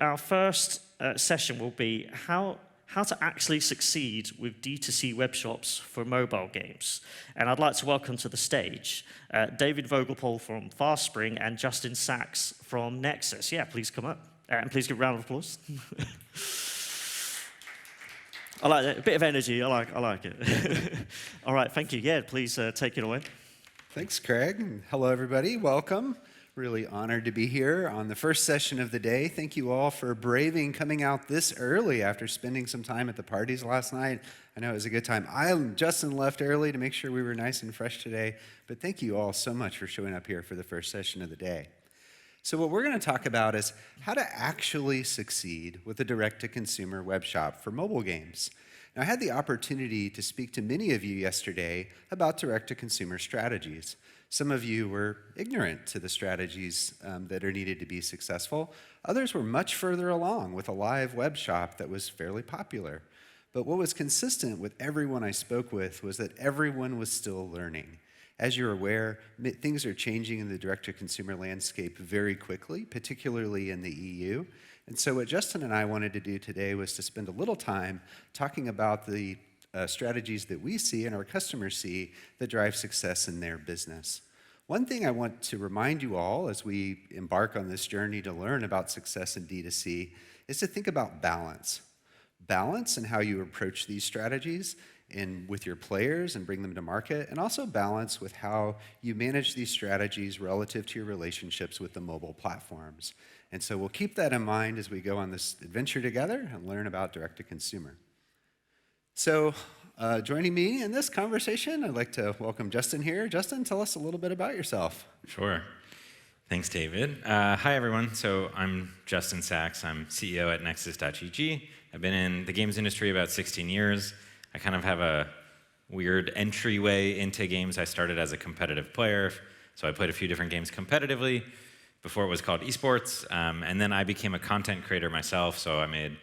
Our first session will be how to actually succeed with D2C web shops for mobile games. And I'd like to welcome to the stage David Vogelpohl from FastSpring and Justin Sacks from Nexus. Yeah, please come up. And please give a round of applause. I like it. A bit of energy. I like it. All right, thank you. Yeah, please take it away. Thanks, Craig. Hello, everybody. Welcome. Really honored to be here on the first session of the day. Thank you all for braving coming out this early after spending some time at the parties last night. I know it was a good time. Justin left early to make sure we were nice and fresh today, but thank you all so much for showing up here for the first session of the day. So what we're going to talk about is how to actually succeed with a direct-to-consumer web shop for mobile games. Now, I had the opportunity to speak to many of you yesterday about direct-to-consumer strategies. Some of you were ignorant to the strategies that are needed to be successful. Others were much further along with a live web shop that was fairly popular. But what was consistent with everyone I spoke with was that everyone was still learning. As you're aware, things are changing in the direct-to-consumer landscape very quickly, particularly in the EU. And so what Justin and I wanted to do today was to spend a little time talking about the strategies that we see and our customers see that drive success in their business. One thing I want to remind you all as we embark on this journey to learn about success in D2C is to think about balance. Balance in how you approach these strategies and with your players and bring them to market, and also balance with how you manage these strategies relative to your relationships with the mobile platforms. And so we'll keep that in mind as we go on this adventure together and learn about direct-to-consumer. So joining me in this conversation, I'd like to welcome Justin here. Justin, tell us a little bit about yourself. Sure. Thanks, David. Hi, everyone. So I'm Justin Sacks. I'm CEO at Nexus.gg. I've been in the games industry about 16 years. I kind of have a weird entryway into games. I started as a competitive player, so I played a few different games competitively before it was called esports. And then I became a content creator myself, so I made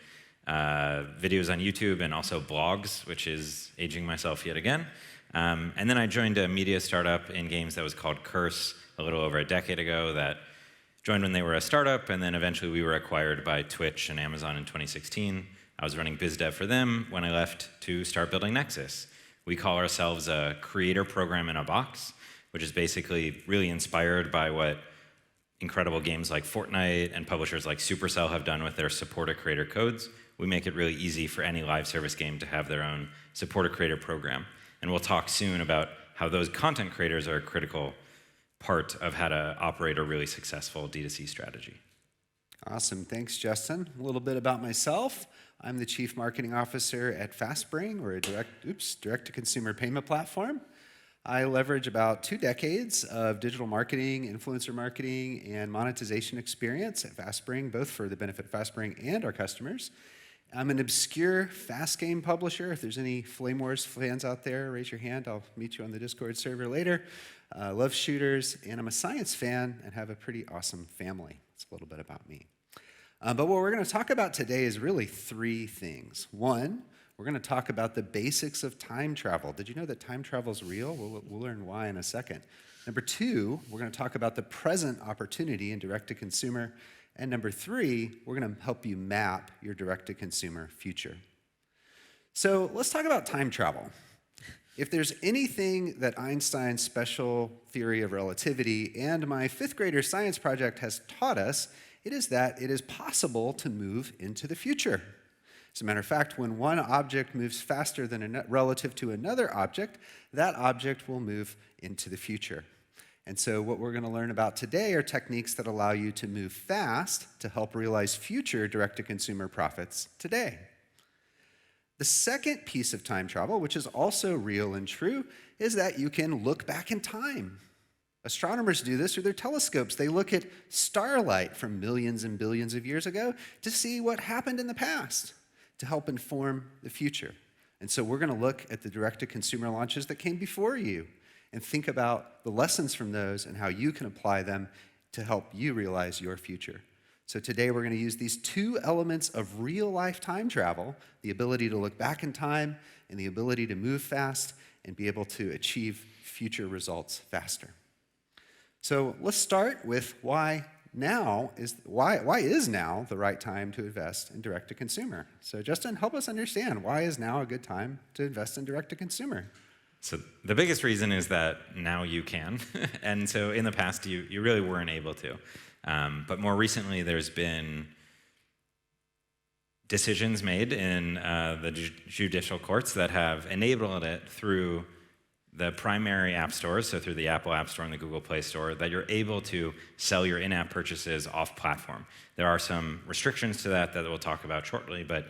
videos on YouTube and also blogs, which is aging myself yet again. And then I joined a media startup in games that was called Curse a little over a decade ago that joined when they were a startup, and then eventually we were acquired by Twitch and Amazon in 2016. I was running biz dev for them when I left to start building Nexus. We call ourselves a creator program in a box, which is basically really inspired by what incredible games like Fortnite and publishers like Supercell have done with their supporter creator codes. We make it really easy for any live service game to have their own supporter creator program. And we'll talk soon about how those content creators are a critical part of how to operate a really successful D2C strategy. Awesome. Thanks, Justin. A little bit about myself. I'm the Chief Marketing Officer at FastSpring. We're a direct-to-consumer payment platform. I leverage about 2 decades of digital marketing, influencer marketing, and monetization experience at FastSpring, both for the benefit of FastSpring and our customers. I'm an obscure fast game publisher. If there's any Flame Wars fans out there, raise your hand. I'll meet you on the Discord server later. Love shooters, and I'm a science fan and have a pretty awesome family. That's a little bit about me. But what we're going to talk about today is really 3 things. One, we're going to talk about the basics of time travel. Did you know that time travel is real? We'll learn why in a second. Number 2, we're going to talk about the present opportunity in direct-to-consumer. And number 3, we're going to help you map your direct-to-consumer future. So let's talk about time travel. If there's anything that Einstein's special theory of relativity and my 5th grader science project has taught us, it is that it is possible to move into the future. As a matter of fact, when one object moves faster than relative to another object, that object will move into the future. And so what we're going to learn about today are techniques that allow you to move fast to help realize future direct-to-consumer profits today. The second piece of time travel, which is also real and true, is that you can look back in time. Astronomers do this through their telescopes. They look at starlight from millions and billions of years ago to see what happened in the past to help inform the future. And so we're going to look at the direct-to-consumer launches that came before you and think about the lessons from those and how you can apply them to help you realize your future. So today we're going to use these 2 elements of real-life time travel, the ability to look back in time and the ability to move fast and be able to achieve future results faster. So let's start with why why is now the right time to invest in direct-to-consumer? So Justin, help us understand, why is now a good time to invest in direct-to-consumer? So the biggest reason is that now you can. And so in the past, you really weren't able to. But more recently, there's been decisions made in the judicial courts that have enabled it through the primary app stores, so through the Apple App Store and the Google Play Store, that you're able to sell your in-app purchases off-platform. There are some restrictions to that we'll talk about shortly, but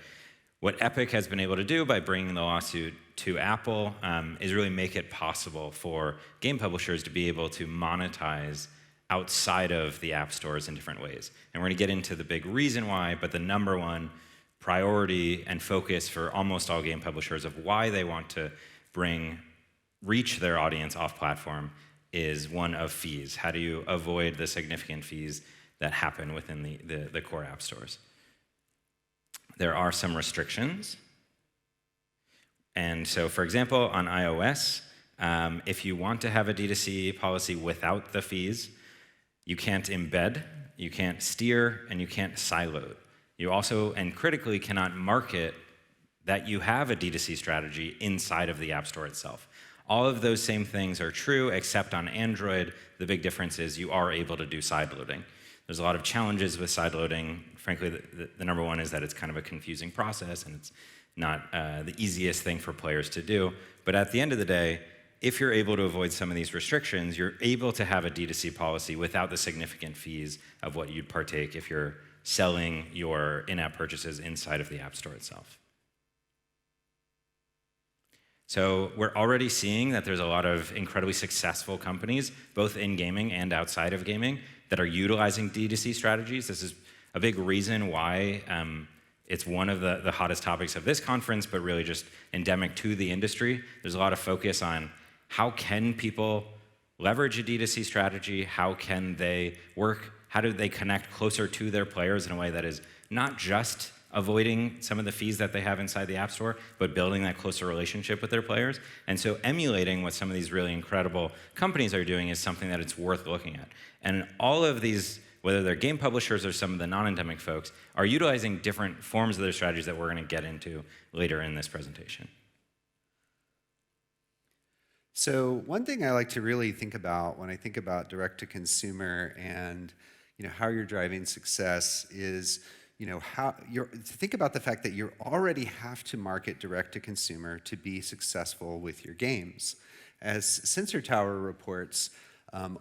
what Epic has been able to do by bringing the lawsuit to Apple is really make it possible for game publishers to be able to monetize outside of the app stores in different ways. And we're going to get into the big reason why, but the number one priority and focus for almost all game publishers of why they want to reach their audience off-platform is one of fees. How do you avoid the significant fees that happen within the core app stores? There are some restrictions. And so, for example, on iOS, if you want to have a D2C policy without the fees, you can't embed, you can't steer, and you can't sideload. You also, and critically, cannot market that you have a D2C strategy inside of the App Store itself. All of those same things are true, except on Android, the big difference is you are able to do sideloading. There's a lot of challenges with sideloading. Frankly, the number one is that it's kind of a confusing process, and it's not the easiest thing for players to do. But at the end of the day, if you're able to avoid some of these restrictions, you're able to have a D2C policy without the significant fees of what you'd partake if you're selling your in-app purchases inside of the App Store itself. So we're already seeing that there's a lot of incredibly successful companies, both in gaming and outside of gaming, that are utilizing D2C strategies. This is a big reason why it's one of the hottest topics of this conference, but really just endemic to the industry. There's a lot of focus on how can people leverage a D2C strategy? How can they work? How do they connect closer to their players in a way that is not just avoiding some of the fees that they have inside the App Store, but building that closer relationship with their players? And so emulating what some of these really incredible companies are doing is something that it's worth looking at. And all of these, whether they're game publishers or some of the non-endemic folks, are utilizing different forms of their strategies that we're going to get into later in this presentation. So one thing I like to really think about when I think about direct-to-consumer and how you're driving success is think about the fact that you already have to market direct-to-consumer to be successful with your games. As Sensor Tower reports,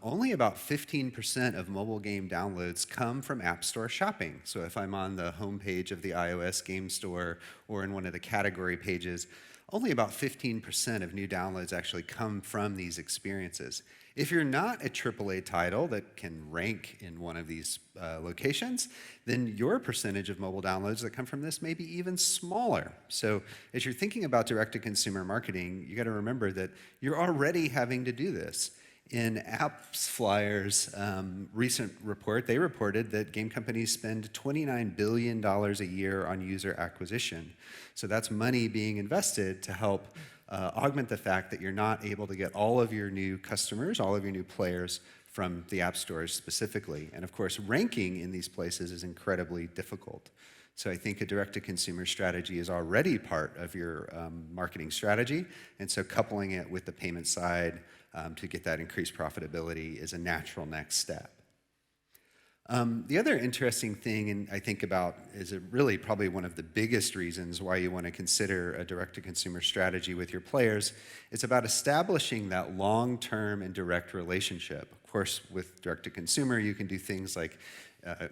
only about 15% of mobile game downloads come from App Store shopping. So if I'm on the homepage of the iOS game store or in one of the category pages, only about 15% of new downloads actually come from these experiences. If you're not a AAA title that can rank in one of these locations, then your percentage of mobile downloads that come from this may be even smaller. So as you're thinking about direct-to-consumer marketing, you got to remember that you're already having to do this. In AppsFlyer's recent report, they reported that game companies spend $29 billion a year on user acquisition. So that's money being invested to help augment the fact that you're not able to get all of your new customers, all of your new players from the app stores specifically. And of course, ranking in these places is incredibly difficult. So I think a direct-to-consumer strategy is already part of your marketing strategy. And so coupling it with the payment side to get that increased profitability is a natural next step. The other interesting thing, and I think about, is really probably one of the biggest reasons why you want to consider a direct-to-consumer strategy with your players. It's about establishing that long-term and direct relationship. Of course, with direct-to-consumer, you can do things like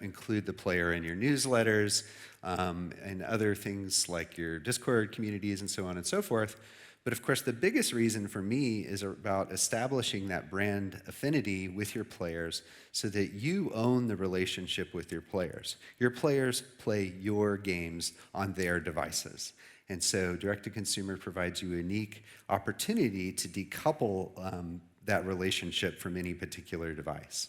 include the player in your newsletters and other things like your Discord communities and so on and so forth. But of course, the biggest reason for me is about establishing that brand affinity with your players so that you own the relationship with your players. Your players play your games on their devices. And so direct-to-consumer provides you a unique opportunity to decouple that relationship from any particular device.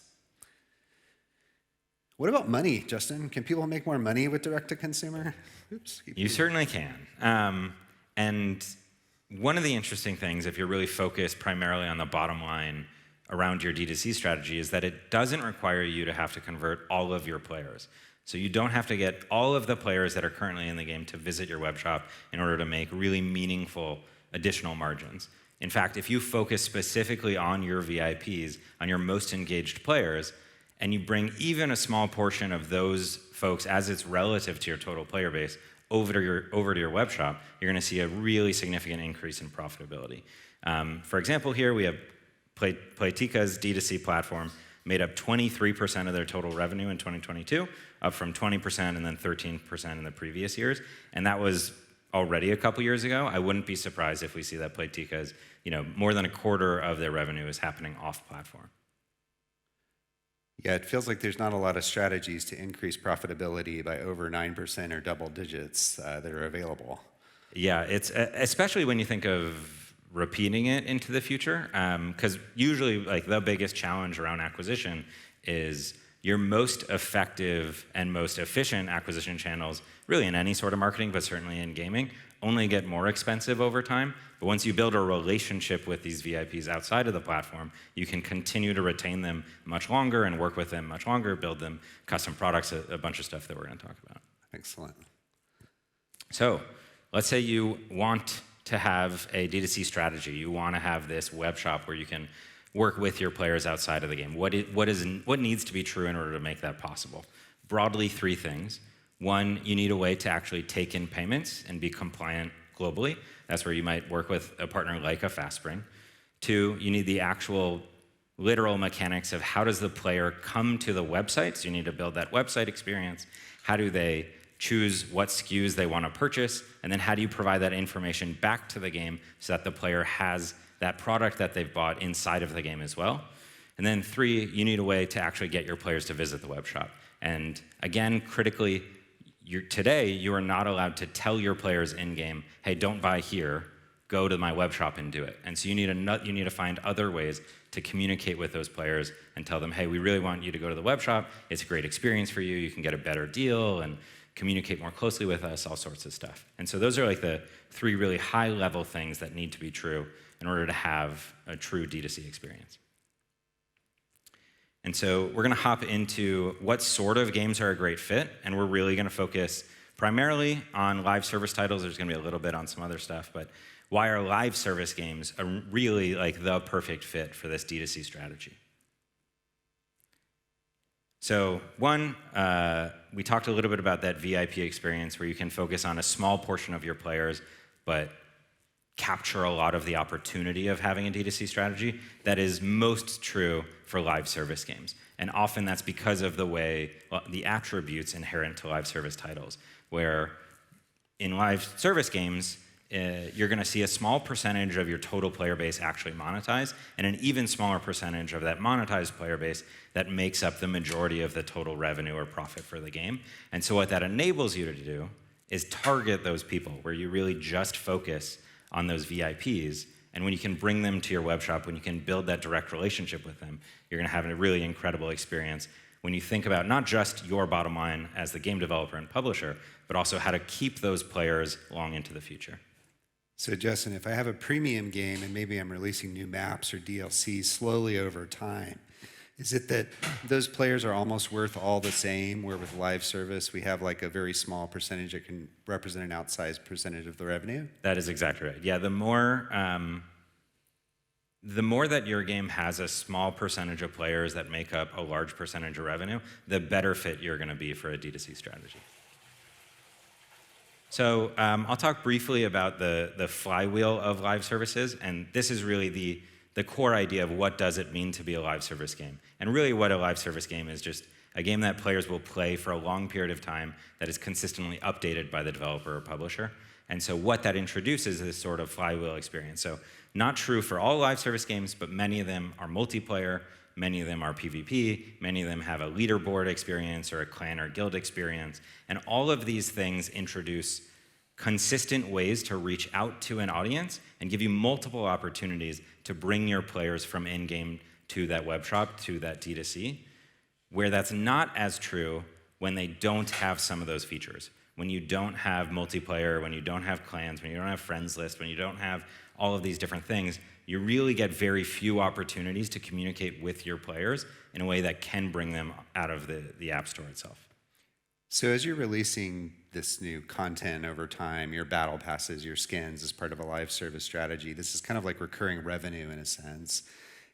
What about money, Justin? Can people make more money with direct-to-consumer? Oops. You certainly can. And one of the interesting things, if you're really focused primarily on the bottom line around your D2C strategy is that it doesn't require you to have to convert all of your players. So you don't have to get all of the players that are currently in the game to visit your web shop in order to make really meaningful additional margins. In fact, if you focus specifically on your VIPs, on your most engaged players, and you bring even a small portion of those folks as it's relative to your total player base over to your web shop, you're going to see a really significant increase in profitability. For example, here we have Playtika's D2C platform made up 23% of their total revenue in 2022, up from 20% and then 13% in the previous years. And that was already a couple years ago. I wouldn't be surprised if we see that Playtika's, more than a quarter of their revenue is happening off platform. Yeah, it feels like there's not a lot of strategies to increase profitability by over 9% or double digits that are available. Yeah, it's especially when you think of repeating it into the future, because usually like the biggest challenge around acquisition is your most effective and most efficient acquisition channels, really in any sort of marketing, but certainly in gaming, only get more expensive over time. But once you build a relationship with these VIPs outside of the platform, you can continue to retain them much longer and work with them much longer, build them custom products, a bunch of stuff that we're going to talk about. Excellent. So let's say you want to have a D2C strategy. You want to have this web shop where you can work with your players outside of the game. What needs to be true in order to make that possible? Broadly, three things. One, you need a way to actually take in payments and be compliant globally. That's where you might work with a partner like a FastSpring. Two, you need the actual literal mechanics of how does the player come to the website. So you need to build that website experience. How do they choose what SKUs they want to purchase, and then how do you provide that information back to the game so that the player has that product that they've bought inside of the game as well. And then three, you need a way to actually get your players to visit the web shop. And again, critically, today you are not allowed to tell your players in-game, hey, don't buy here, go to my web shop and do it. And so you need to find other ways to communicate with those players and tell them, hey, we really want you to go to the web shop. It's a great experience for you. You can get a better deal and communicate more closely with us, all sorts of stuff. And so those are like the three really high-level things that need to be true in order to have a true D2C experience. And so we're going to hop into what sort of games are a great fit, and we're really going to focus primarily on live service titles. There's going to be a little bit on some other stuff, but why are live service games really like the perfect fit for this D2C strategy? So one, we talked a little bit about that VIP experience where you can focus on a small portion of your players, but capture a lot of the opportunity of having a D2C strategy. That is most true for live service games. And often that's because of the attributes inherent to live service titles, where in live service games, you're going to see a small percentage of your total player base actually monetize, and an even smaller percentage of that monetized player base that makes up the majority of the total revenue or profit for the game. And so what that enables you to do is target those people, where you really just focus on those VIPs, and when you can bring them to your web shop, when you can build that direct relationship with them, you're going to have a really incredible experience when you think about not just your bottom line as the game developer and publisher, but also how to keep those players long into the future. So Justin, if I have a premium game and maybe I'm releasing new maps or DLC slowly over time, is it that those players are almost worth all the same, where with live service we have like a very small percentage that can represent an outsized percentage of the revenue? That is exactly right. Yeah, the more that your game has a small percentage of players that make up a large percentage of revenue, the better fit you're going to be for a D2C strategy. So I'll talk briefly about the flywheel of live services, and this is really the core idea of what does it mean to be a live service game. And really what a live service game is, just a game that players will play for a long period of time that is consistently updated by the developer or publisher. And so what that introduces is this sort of flywheel experience. So not true for all live service games, but many of them are multiplayer, many of them are PvP, many of them have a leaderboard experience or a clan or guild experience. And all of these things introduce consistent ways to reach out to an audience and give you multiple opportunities to bring your players from in-game to that web shop, to that D2C, where that's not as true when they don't have some of those features. when you don't have multiplayer, when you don't have clans, when you don't have friends list, when you don't have all of these different things, you really get very few opportunities to communicate with your players in a way that can bring them out of the App Store itself. So as you're releasing this new content over time, your battle passes, your skins as part of a live service strategy, this is kind of like recurring revenue in a sense.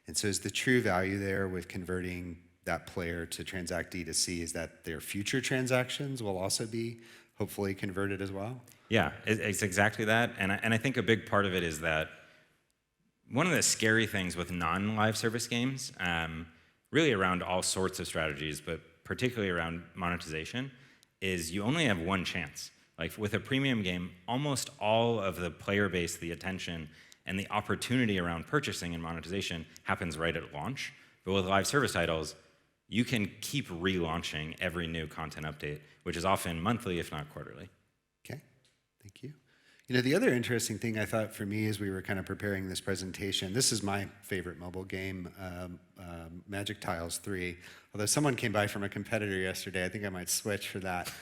And so is the true value there with converting that player to transact D2C is that their future transactions will also be hopefully converted as well? Yeah, it's exactly that. And I think a big part of it is that one of the scary things with non-live service games, really around all sorts of strategies, but particularly around monetization, is you only have one chance. Like with a premium game, almost all of the player base, the attention, and the opportunity around purchasing and monetization happens right at launch. But with live service titles, you can keep relaunching every new content update, which is often monthly, if not quarterly. Okay, thank you. You know, the other interesting thing I thought for me as we were kind of preparing this presentation, this is my favorite mobile game, Magic Tiles 3. Although someone came by from a competitor yesterday, I think I might switch for that,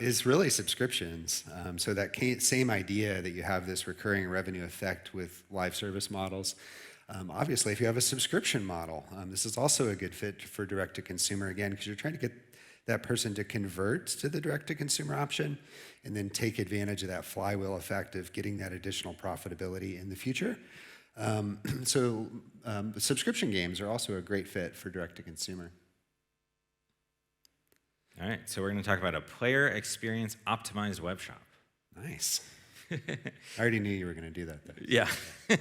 is really subscriptions. So that same idea that you have this recurring revenue effect with live service models. Obviously, if you have a subscription model, this is also a good fit for direct-to-consumer, again, because you're trying to get that person to convert to the direct-to-consumer option and then take advantage of that flywheel effect of getting that additional profitability in the future. Subscription games are also a great fit for direct-to-consumer. All right, so we're going to talk about a player experience optimized web shop. Nice. I already knew you were going to do that, though. Yeah.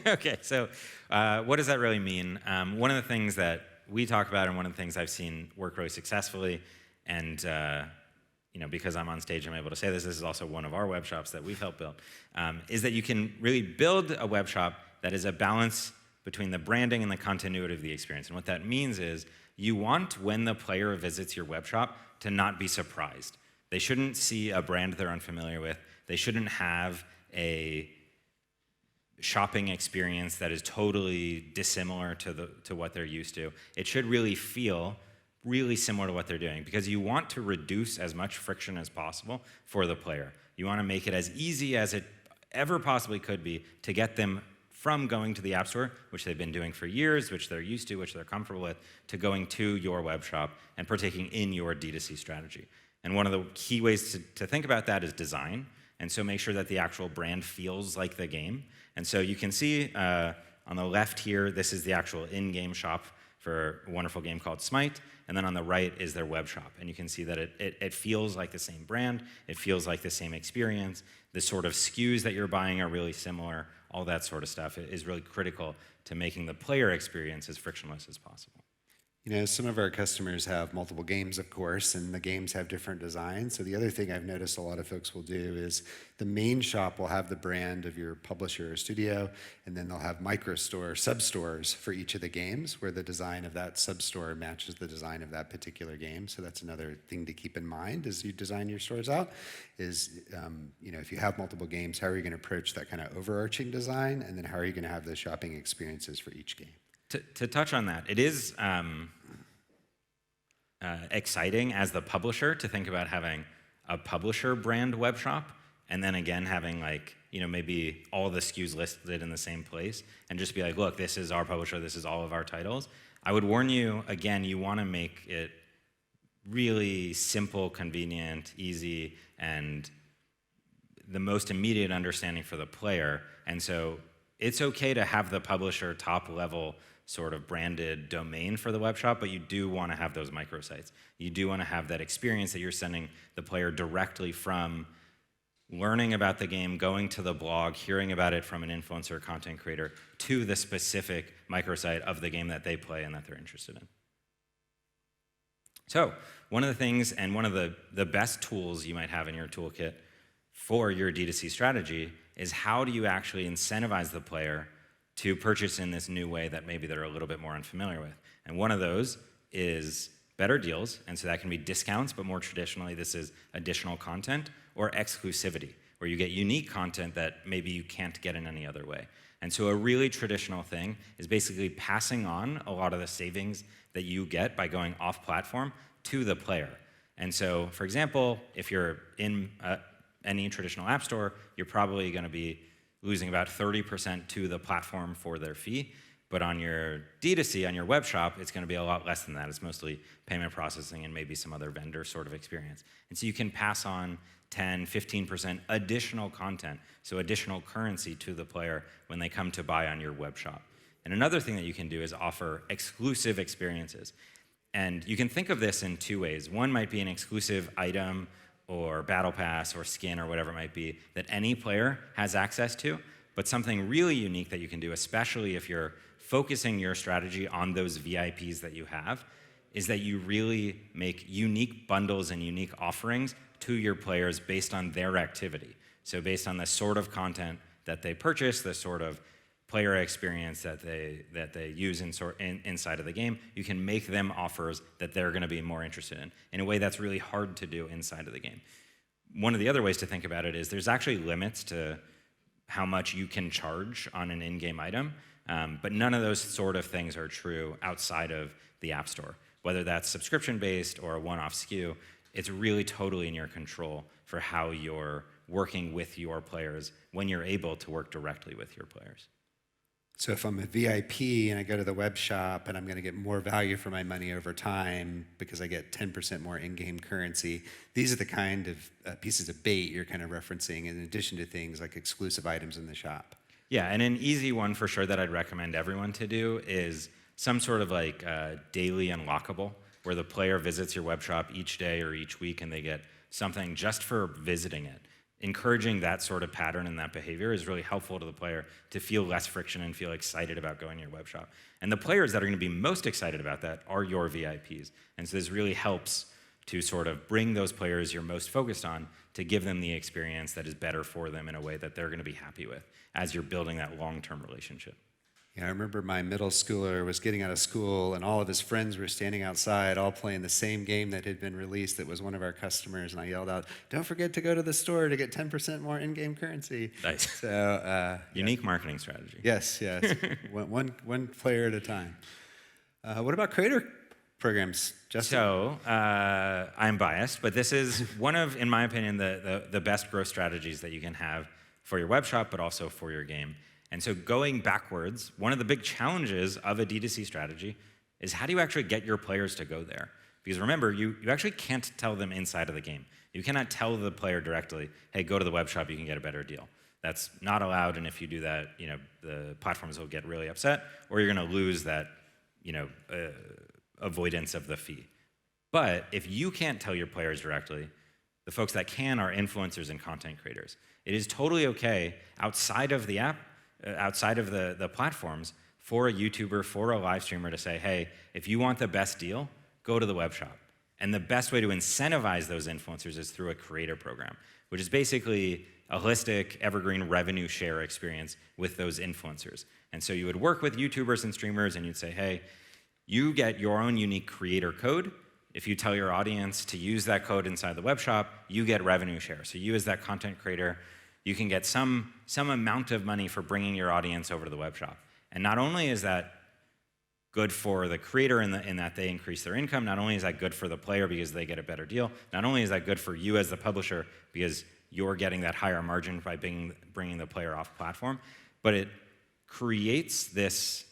Okay, so what does that really mean? One of the things that we talk about and one of the things I've seen work really successfully, and because I'm on stage, I'm able to say this is also one of our web shops that we've helped build, is that you can really build a web shop that is a balance between the branding and the continuity of the experience. And what that means is you want, when the player visits your web shop, to not be surprised. They shouldn't see a brand they're unfamiliar with. They shouldn't have a shopping experience that is totally dissimilar to what they're used to. It should really feel really similar to what they're doing, because you want to reduce as much friction as possible for the player. You want to make it as easy as it ever possibly could be to get them from going to the App Store, which they've been doing for years, which they're used to, which they're comfortable with, to going to your web shop and partaking in your D2C strategy. And one of the key ways to think about that is design. And so make sure that the actual brand feels like the game. And so you can see on the left here, this is the actual in-game shop for a wonderful game called Smite. And then on the right is their web shop. And you can see that it feels like the same brand. It feels like the same experience. The sort of SKUs that you're buying are really similar. All that sort of stuff is really critical to making the player experience as frictionless as possible. You know, some of our customers have multiple games, of course, and the games have different designs. So the other thing I've noticed a lot of folks will do is the main shop will have the brand of your publisher or studio, and then they'll have micro-store, sub-stores for each of the games where the design of that sub-store matches the design of that particular game. So that's another thing to keep in mind as you design your stores out is, if you have multiple games, how are you going to approach that kind of overarching design? And then how are you going to have those shopping experiences for each game? To touch on that, it is exciting as the publisher to think about having a publisher brand web shop, and then again having maybe all the SKUs listed in the same place, and just be like, look, this is our publisher, this is all of our titles. I would warn you, again, you want to make it really simple, convenient, easy, and the most immediate understanding for the player. And so it's okay to have the publisher top level sort of branded domain for the web shop, but you do want to have those microsites. You do want to have that experience that you're sending the player directly from learning about the game, going to the blog, hearing about it from an influencer or content creator, to the specific microsite of the game that they play and that they're interested in. So one of the things, and one of the best tools you might have in your toolkit for your D2C strategy is how do you actually incentivize the player to purchase in this new way that maybe they're a little bit more unfamiliar with. And one of those is better deals, and so that can be discounts, but more traditionally this is additional content, or exclusivity, where you get unique content that maybe you can't get in any other way. And so a really traditional thing is basically passing on a lot of the savings that you get by going off-platform to the player. And so, for example, if you're in any traditional app store, you're probably going to be losing about 30% to the platform for their fee. But on your D2C, on your web shop, it's going to be a lot less than that. It's mostly payment processing and maybe some other vendor sort of experience. And so you can pass on 10, 15% additional content, so additional currency to the player when they come to buy on your web shop. And another thing that you can do is offer exclusive experiences. And you can think of this in two ways. One might be an exclusive item or battle pass or skin or whatever it might be that any player has access to, but something really unique that you can do, especially if you're focusing your strategy on those VIPs that you have, is that you really make unique bundles and unique offerings to your players based on their activity. So based on the sort of content that they purchase, the sort of player experience that they use inside of the game, you can make them offers that they're going to be more interested in a way that's really hard to do inside of the game. One of the other ways to think about it is there's actually limits to how much you can charge on an in-game item, but none of those sort of things are true outside of the App Store. Whether that's subscription-based or a one-off SKU, it's really totally in your control for how you're working with your players when you're able to work directly with your players. So if I'm a VIP and I go to the web shop and I'm going to get more value for my money over time because I get 10% more in-game currency, these are the kind of pieces of bait you're kind of referencing in addition to things like exclusive items in the shop. Yeah, and an easy one for sure that I'd recommend everyone to do is some sort of like daily unlockable where the player visits your web shop each day or each week and they get something just for visiting it. Encouraging that sort of pattern and that behavior is really helpful to the player to feel less friction and feel excited about going to your web shop. And the players that are going to be most excited about that are your VIPs. And so this really helps to sort of bring those players you're most focused on to give them the experience that is better for them in a way that they're going to be happy with as you're building that long-term relationship. Yeah, I remember my middle schooler was getting out of school and all of his friends were standing outside all playing the same game that had been released that was one of our customers, and I yelled out, "Don't forget to go to the store to get 10% more in-game currency." Nice. So, Unique marketing strategy. Yes. one player at a time. What about creator programs, Justin? So, I'm biased, but this is one of, in my opinion, the best growth strategies that you can have for your web shop, but also for your game. And so going backwards, one of the big challenges of a D2C strategy is how do you actually get your players to go there? Because remember, you actually can't tell them inside of the game. You cannot tell the player directly, hey, go to the web shop, you can get a better deal. That's not allowed, and if you do that, the platforms will get really upset, or you're going to lose that, avoidance of the fee. But if you can't tell your players directly, the folks that can are influencers and content creators. It is totally okay outside of the app, outside of the platforms, for a YouTuber, for a live streamer to say, hey, if you want the best deal, go to the web shop. And the best way to incentivize those influencers is through a creator program, which is basically a holistic, evergreen revenue share experience with those influencers. And so you would work with YouTubers and streamers and you'd say, hey, you get your own unique creator code. If you tell your audience to use that code inside the web shop, you get revenue share. So you as that content creator, you can get some amount of money for bringing your audience over to the web shop. And not only is that good for the creator in that they increase their income, not only is that good for the player because they get a better deal, not only is that good for you as the publisher because you're getting that higher margin by bringing the player off platform, but it creates this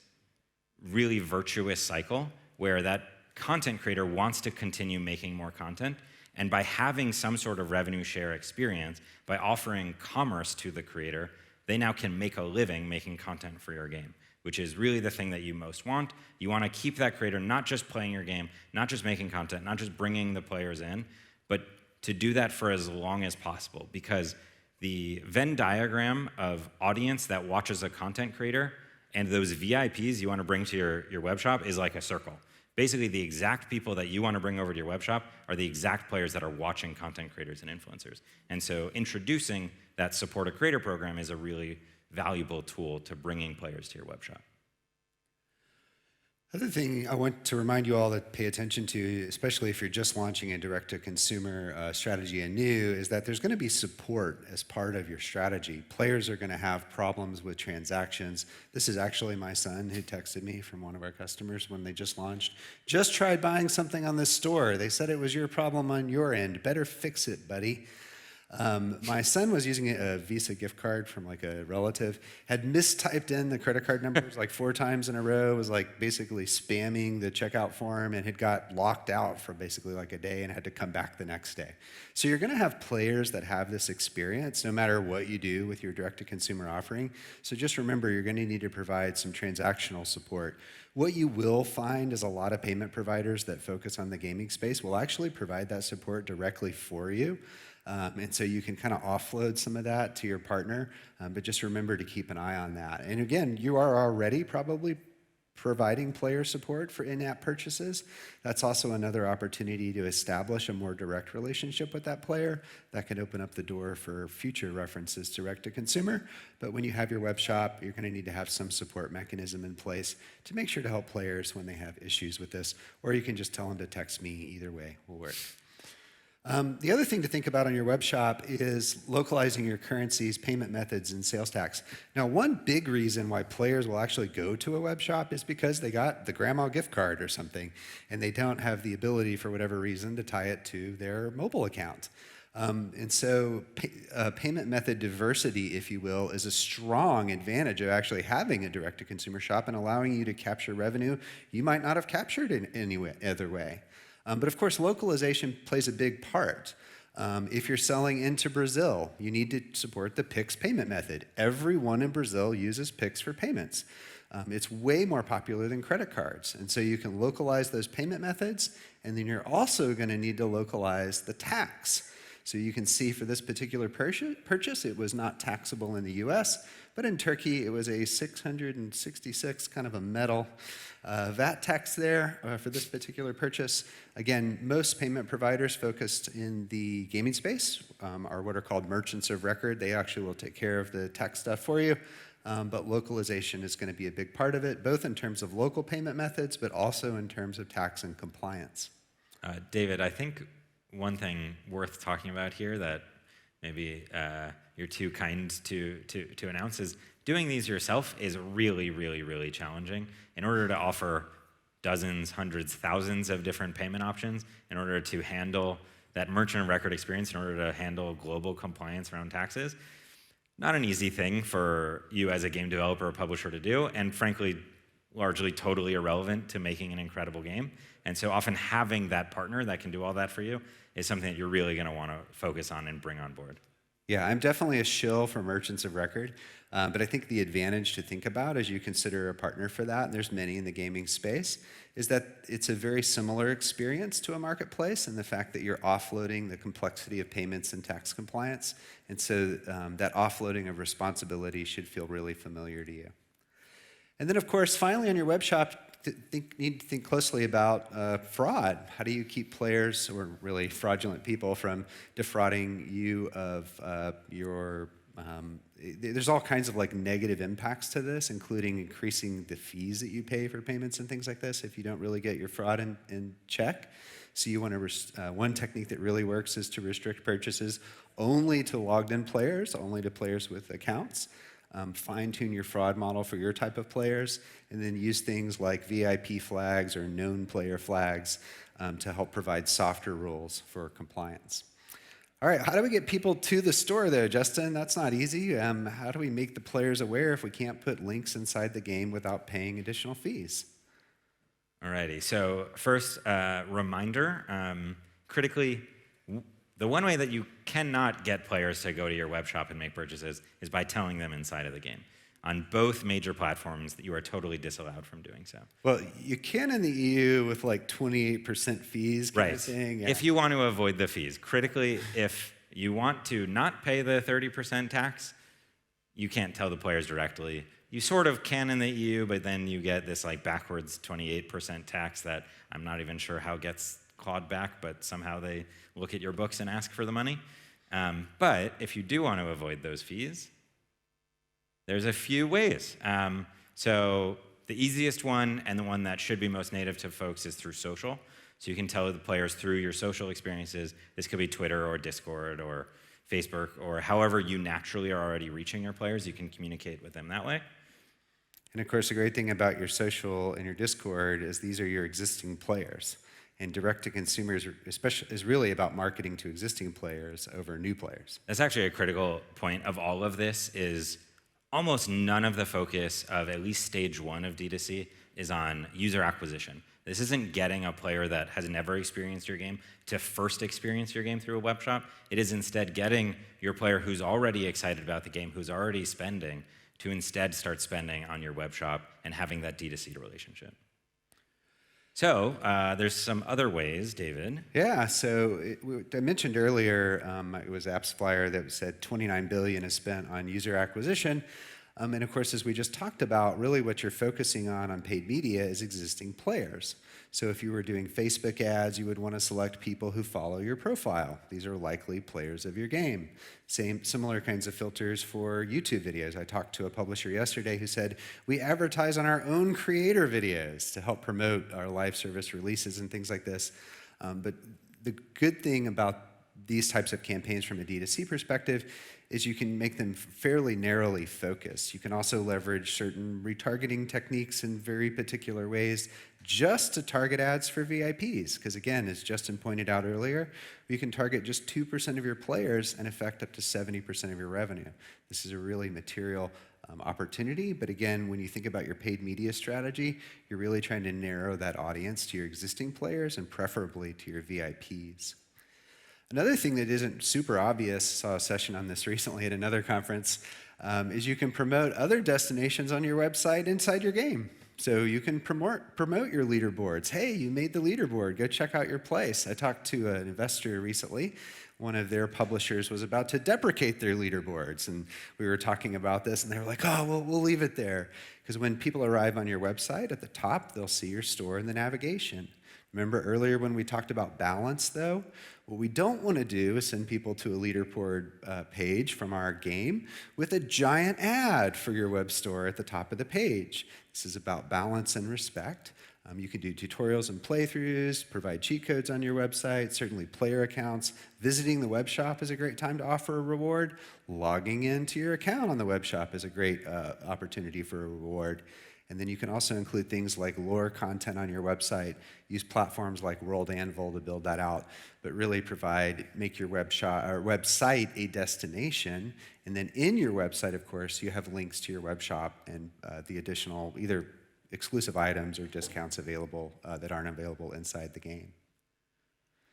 really virtuous cycle where that content creator wants to continue making more content. And by having some sort of revenue share experience, by offering commerce to the creator, they now can make a living making content for your game, which is really the thing that you most want. You want to keep that creator not just playing your game, not just making content, not just bringing the players in, but to do that for as long as possible. Because the Venn diagram of audience that watches a content creator and those VIPs you want to bring to your web shop is like a circle. Basically, the exact people that you want to bring over to your web shop are the exact players that are watching content creators and influencers. And so introducing that Support a Creator program is a really valuable tool to bringing players to your web shop. Other thing I want to remind you all to pay attention to, especially if you're just launching a direct-to-consumer strategy and new, is that there's going to be support as part of your strategy. Players are going to have problems with transactions. This is actually my son who texted me from one of our customers when they just launched. Just tried buying something on this store. They said it was your problem on your end. Better fix it, buddy. My son was using a Visa gift card from like a relative, had mistyped in the credit card numbers like 4 times in a row, was like basically spamming the checkout form, and had got locked out for basically like a day and had to come back the next day. So you're gonna have players that have this experience no matter what you do with your direct-to-consumer offering. So just remember, you're gonna need to provide some transactional support. What you will find is a lot of payment providers that focus on the gaming space will actually provide that support directly for you. And so you can kind of offload some of that to your partner, but just remember to keep an eye on that. And again, you are already probably providing player support for in-app purchases. That's also another opportunity to establish a more direct relationship with that player. That can open up the door for future references direct to consumer. But when you have your web shop, you're going to need to have some support mechanism in place to make sure to help players when they have issues with this. Or you can just tell them to text me. Either way will work. The other thing to think about on your web shop is localizing your currencies, payment methods, and sales tax. Now, one big reason why players will actually go to a web shop is because they got the grandma gift card or something, and they don't have the ability, for whatever reason, to tie it to their mobile account. And so payment method diversity, if you will, is a strong advantage of actually having a direct-to-consumer shop and allowing you to capture revenue you might not have captured in any other way. But of course, localization plays a big part. If you're selling into Brazil, you need to support the Pix payment method. Everyone in Brazil uses Pix for payments. It's way more popular than credit cards. And so you can localize those payment methods, and then you're also going to need to localize the tax. So you can see for this particular purchase, it was not taxable in the US, but in Turkey, it was a 666, kind of a metal VAT tax there for this particular purchase. Again, most payment providers focused in the gaming space are what are called merchants of record. They actually will take care of the tax stuff for you. But localization is going to be a big part of it, both in terms of local payment methods, but also in terms of tax and compliance. David, I think one thing worth talking about here that maybe you're too kind to announce is doing these yourself is really, really, really challenging. In order to offer dozens, hundreds, thousands of different payment options, in order to handle that merchant of record experience, in order to handle global compliance around taxes, not an easy thing for you as a game developer or publisher to do, and frankly, largely totally irrelevant to making an incredible game. And so often having that partner that can do all that for you is something that you're really going to want to focus on and bring on board. Yeah, I'm definitely a shill for merchants of record, but I think the advantage to think about as you consider a partner for that, and there's many in the gaming space, is that it's a very similar experience to a marketplace in the fact that you're offloading the complexity of payments and tax compliance, and so that offloading of responsibility should feel really familiar to you. And then, of course, finally on your web shop, need to think closely about fraud. How do you keep players, or really fraudulent people, from defrauding you of your... there's all kinds of like negative impacts to this, including increasing the fees that you pay for payments and things like this if you don't really get your fraud in check. So you want to, one technique that really works is to restrict purchases only to logged-in players, only to players with accounts. Fine-tune your fraud model for your type of players, and then use things like VIP flags or known player flags to help provide softer rules for compliance. All right, how do we get people to the store there, Justin? That's not easy. How do we make the players aware if we can't put links inside the game without paying additional fees? Alrighty, so first, reminder, critically, the one way that you cannot get players to go to your web shop and make purchases is by telling them inside of the game. On both major platforms, that you are totally disallowed from doing so. Well, you can in the EU with like 28% fees kind of thing. Yeah. If you want to avoid the fees. Critically, if you want to not pay the 30% tax, you can't tell the players directly. You sort of can in the EU, but then you get this like backwards 28% tax that I'm not even sure how gets clawed back, but somehow they look at your books and ask for the money. But if you do want to avoid those fees, there's a few ways. So the easiest one and the one that should be most native to folks is through social. So you can tell the players through your social experiences. This could be Twitter or Discord or Facebook or however you naturally are already reaching your players. You can communicate with them that way. And of course, the great thing about your social and your Discord is these are your existing players. And direct-to-consumer is really about marketing to existing players over new players. That's actually a critical point of all of this is almost none of the focus of at least stage 1 of D2C is on user acquisition. This isn't getting a player that has never experienced your game to first experience your game through a web shop. It is instead getting your player who's already excited about the game, who's already spending, to instead start spending on your web shop and having that D2C relationship. So there's some other ways, David. Yeah, so I mentioned earlier, it was AppsFlyer that said $29 billion is spent on user acquisition. And of course, as we just talked about, really what you're focusing on paid media is existing players. So if you were doing Facebook ads, you would want to select people who follow your profile. These are likely players of your game. Similar kinds of filters for YouTube videos. I talked to a publisher yesterday who said, we advertise on our own creator videos to help promote our live service releases and things like this. But the good thing about these types of campaigns from a D2C perspective is you can make them fairly narrowly focused. You can also leverage certain retargeting techniques in very particular ways just to target ads for VIPs. Because again, as Justin pointed out earlier, you can target just 2% of your players and affect up to 70% of your revenue. This is a really material opportunity, but again, when you think about your paid media strategy, you're really trying to narrow that audience to your existing players and preferably to your VIPs. Another thing that isn't super obvious, saw a session on this recently at another conference, is you can promote other destinations on your website inside your game. So you can promote your leaderboards. Hey, you made the leaderboard, go check out your place. I talked to an investor recently. One of their publishers was about to deprecate their leaderboards, and we were talking about this, and they were like, oh, well, we'll leave it there. Because when people arrive on your website, at the top, they'll see your store in the navigation. Remember earlier when we talked about balance, though? What we don't want to do is send people to a leaderboard page from our game with a giant ad for your web store at the top of the page. This is about balance and respect. You can do tutorials and playthroughs, provide cheat codes on your website, certainly player accounts. Visiting the web shop is a great time to offer a reward. Logging into your account on the web shop is a great opportunity for a reward. And then you can also include things like lore content on your website, use platforms like World Anvil to build that out, but really make your website a destination. And then in your website, of course, you have links to your web shop and the additional either exclusive items or discounts available that aren't available inside the game.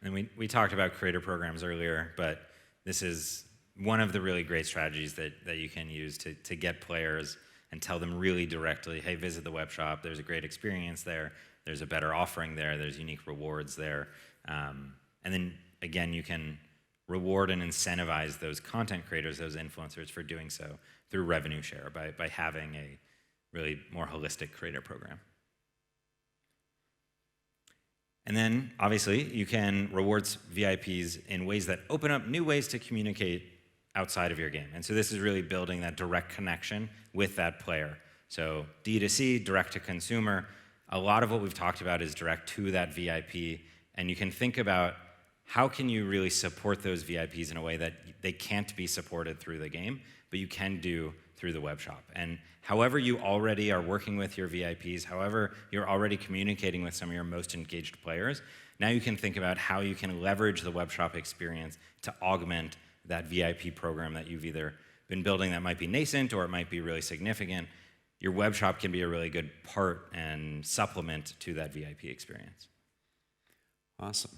And we talked about creator programs earlier, but this is one of the really great strategies that you can use to get players and tell them really directly, hey, visit the web shop. There's a great experience there. There's a better offering there. There's unique rewards there. And then, again, you can reward and incentivize those content creators, those influencers for doing so through revenue share by having a really more holistic creator program. And then, obviously, you can reward VIPs in ways that open up new ways to communicate outside of your game. And so this is really building that direct connection with that player. So D2C, direct to consumer, a lot of what we've talked about is direct to that VIP. And you can think about how can you really support those VIPs in a way that they can't be supported through the game, but you can do through the web shop. And however you already are working with your VIPs, however you're already communicating with some of your most engaged players, now you can think about how you can leverage the web shop experience to augment that VIP program that you've either been building that might be nascent or it might be really significant. Your web shop can be a really good part and supplement to that VIP experience. Awesome.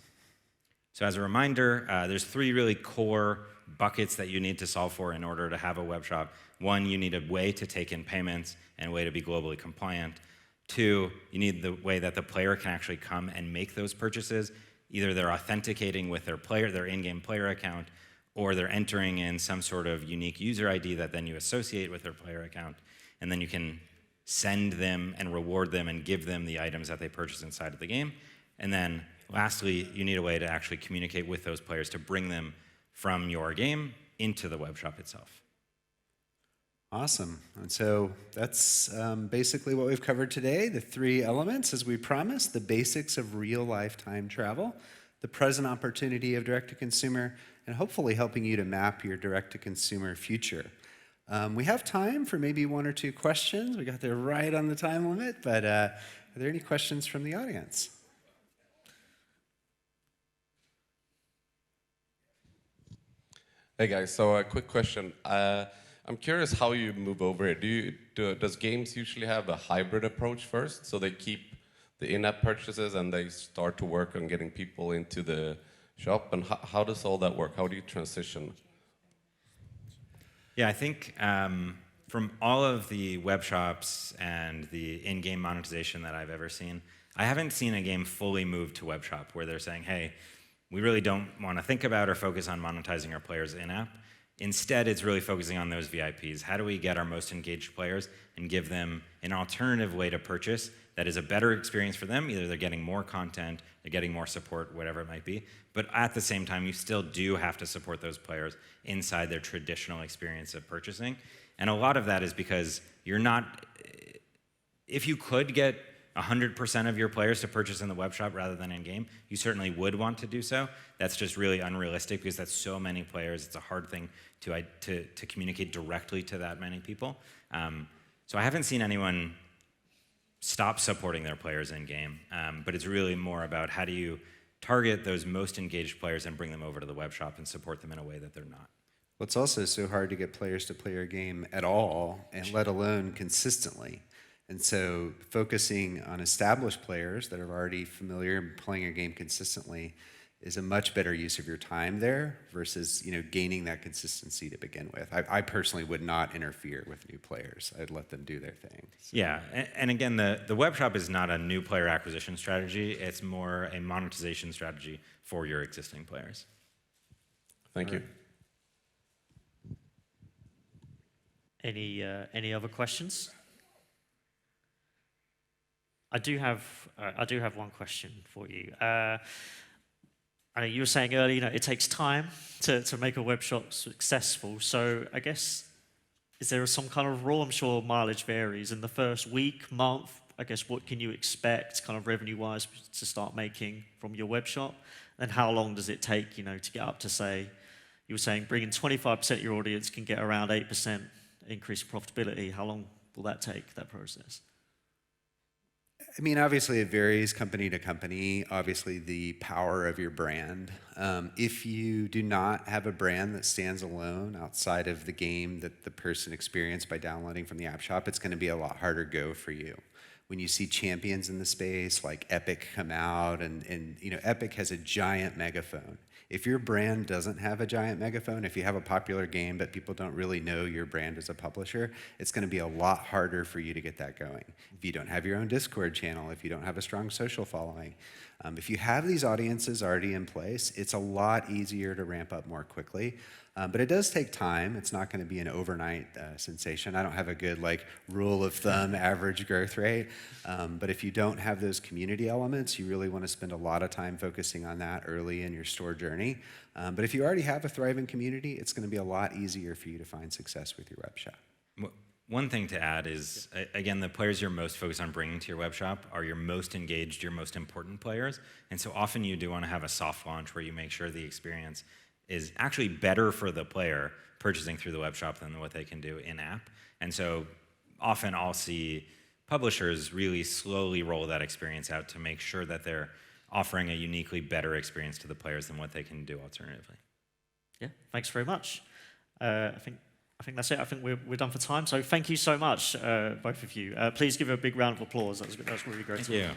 So as a reminder, there's 3 really core buckets that you need to solve for in order to have a web shop. 1, you need a way to take in payments and a way to be globally compliant. 2, you need the way that the player can actually come and make those purchases. Either they're authenticating with their in-game player account, or they're entering in some sort of unique user ID that then you associate with their player account, and then you can send them and reward them and give them the items that they purchase inside of the game. And then lastly, you need a way to actually communicate with those players to bring them from your game into the web shop itself. Awesome. And so that's basically what we've covered today. The three elements, as we promised: the basics of real-life time travel, the present opportunity of direct-to-consumer, and hopefully helping you to map your direct-to-consumer future. We have time for maybe one or two questions. We got there right on the time limit, but are there any questions from the audience? Hey guys, so a quick question. I'm curious how you move over it. Does games usually have a hybrid approach first, so they keep the in-app purchases and they start to work on getting people into the shop? And how does all that work? How do you transition? Yeah, I think from all of the web shops and the in-game monetization that I've ever seen, I haven't seen a game fully move to web shop where they're saying, hey, we really don't want to think about or focus on monetizing our players in-app. Instead, it's really focusing on those VIPs. How do we get our most engaged players and give them an alternative way to purchase that is a better experience for them? Either they're getting more content, they're getting more support, whatever it might be. But at the same time, you still do have to support those players inside their traditional experience of purchasing. And a lot of that is because you're not, if you could get 100% of your players to purchase in the web shop rather than in-game, you certainly would want to do so. That's just really unrealistic because that's so many players. It's a hard thing to communicate directly to that many people. So I haven't seen anyone stop supporting their players in-game, but it's really more about how do you target those most engaged players and bring them over to the web shop and support them in a way that they're not. Well, it's also so hard to get players to play your game at all, and let alone consistently. And so focusing on established players that are already familiar and playing your game consistently is a much better use of your time there versus gaining that consistency to begin with. I personally would not interfere with new players. I'd let them do their thing. So. Yeah, and again, the web shop is not a new player acquisition strategy. It's more a monetization strategy for your existing players. Thank you. Any other questions? I do have one question for you. I know you were saying earlier, it takes time to make a web shop successful. So I guess, is there some kind of rule? I'm sure mileage varies. In the first week, month, I guess, what can you expect, kind of revenue-wise, to start making from your web shop? And how long does it take, to get up to, say, you were saying bringing 25% of your audience can get around 8% increase in profitability. How long will that take, that process? I mean, obviously it varies company to company, obviously the power of your brand. If you do not have a brand that stands alone outside of the game that the person experienced by downloading from the app shop, it's going to be a lot harder go for you. When you see champions in the space like Epic come out, and Epic has a giant megaphone. If your brand doesn't have a giant megaphone, if you have a popular game but people don't really know your brand as a publisher, it's going to be a lot harder for you to get that going. If you don't have your own Discord channel, if you don't have a strong social following, if you have these audiences already in place, it's a lot easier to ramp up more quickly. But it does take time. It's not going to be an overnight sensation. I don't have a good rule of thumb average growth rate. But if you don't have those community elements, you really want to spend a lot of time focusing on that early in your store journey. But if you already have a thriving community, it's going to be a lot easier for you to find success with your web shop. One thing to add is, again, the players you're most focused on bringing to your web shop are your most engaged, your most important players. And so often you do want to have a soft launch where you make sure the experience is actually better for the player purchasing through the web shop than what they can do in-app. And so often I'll see publishers really slowly roll that experience out to make sure that they're offering a uniquely better experience to the players than what they can do alternatively. Yeah, thanks very much. I think that's it. I think we're done for time. So thank you so much, both of you. Please give a big round of applause. That was really great. Thank you.